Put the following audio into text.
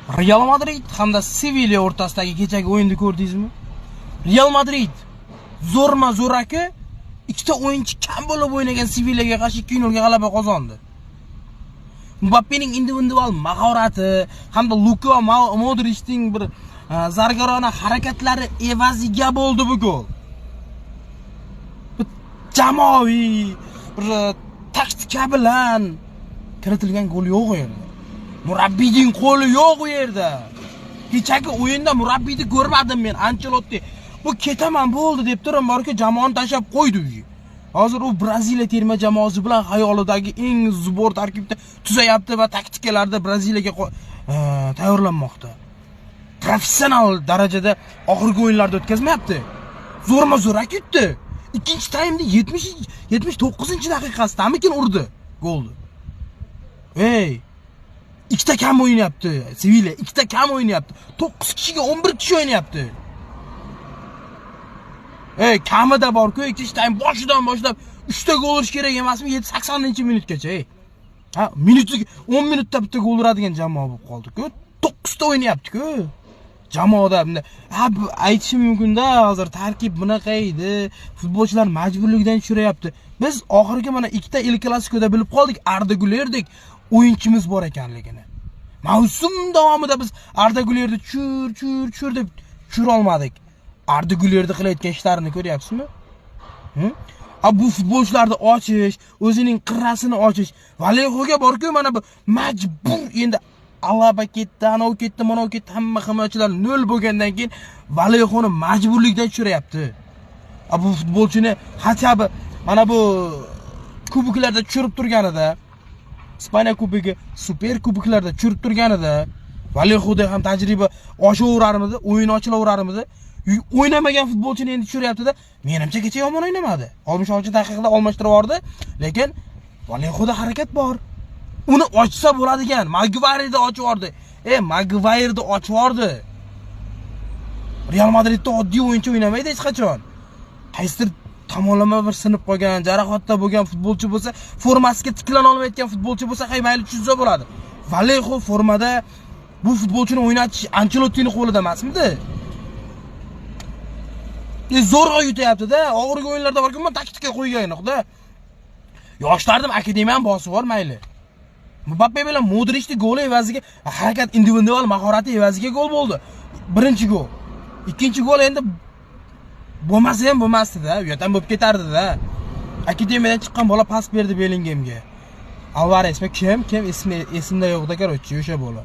Real Madrid hamda Sevilla o'rtasidagi kechagi o'yinni ko'rdingizmi? Real Madrid zo'rma-zo'raki ikkita o'yinchi kam bo'lib o'ynagan Sevillaga qarshi 2-0 ga g'alaba qozondi. Mbappening individual mahorati hamda Luka Modricning bir zargarona harakatlari evaziga bo'ldi bu gol. Jamoaviy bir taktika bilan kiritilgan gol yo'q u yerda. Murabbiyning qo'li yo'q u yerda. Kechagi o'yinda murabbiyni ko'rmadim men. Ancelotti bu ketaman bo'ldi deb turib, borki jamoani tashlab qo'ydi u. Hozir u Braziliya terma jamoasi bilan hayolidagi eng zo'r tarkibda tuzayapti va taktikalarda Braziliyaga tayyorlanmoqda. Professional darajada oxirgi o'yinlarda o'tkazmayapti. Zo'rma-zo'rak yutdi. Ikkinchi taymda 79-daqiqasidamikin urdi golni. Ey, ikkita kam o'ynayapti Sevilla, ikkita kam o'ynayapti. 9 kishiga 11 kishi o'ynayapti. Ey, kamida bor-ku, ikkinchi taym boshidan boshlab 3 ta gol urish kerak emasmi? 80-minutgacha, ey. Ha, minutga 10 minutda bitta gol uradigan jamoa bo'lib qoldi-ku. 9 ta o'ynayapti-ku. Jamoada aytishim mumkin-da, hozir tarkib bunaqa edi, futbolchilar majburlikdan tushirayapti. Biz oxirgi mana ikkita El Clasico'da bilib qoldik, Arda Güler'dek o'yinchimiz bor ekanligini. Mavsum davomida biz Arda Güler'ni chur deb tushira olmadik. Arda Güler'ni qilayotgan ishlarini ko'ryapsizmi? Bu futbolchilarni ochish, o'zining qirrasini ochish, Vallejoga borku mana bu majbur endi Alaba ketdi, anov ketdi, manov ketdi, hamma himoyachilar nol bo'lgandan keyin Vallejoni majburlikdan tushirayapti. Bu futbolchini hatto mana bu kuboklarda tushirib turganida, Ispaniya kubogi, Super kuboklarda tushirib turganida Vallejoda ham tajriba oshaverarmidi, o'yin ochilaverarmidi? O'ynamagan futbolchini endi tushiryapti-da. Menimcha kecha yomon o'ynamadi. 66-daqiqada almashtirib yubordi, lekin Vallejoda harakat bor. Uni ochsa bo'ladigan. Maguire'ni ochib yubordi. Maguire'ni ochib yubordi. Real Madridda oddiy o'yinchi o'ynamaydi hech qachon. Qaysidir tomonlama bir sinib qolgan, jarohatda bo'lgan futbolchi bo'lsa, formasiga tiklana olmayotgan futbolchi bo'lsa, mayli tushsa bo'ladi. Vallejo formada bu futbolchini o'ynatish Ancelottining qo'lida emasmidi? Zo'rg'a yutyapti-da. Og'irgi o'yinlarda borki, men taktika qo'ygan-da. Yoshlarning akademiyani bosib bor mayli. Mbappe bilan Modricning goli evaziga harakat individual mahorati evaziga gol bo'ldi. Birinchi gol. Ikkinchi gol endi bo'lmasa ham bo'lmasdi-da, u yerdan bo'lib ketardi-da. Akademiyadan chiqqan bola pas berdi Bellinghamga. Alvarezmi kim esimda yo'qda, короче, o'sha bola.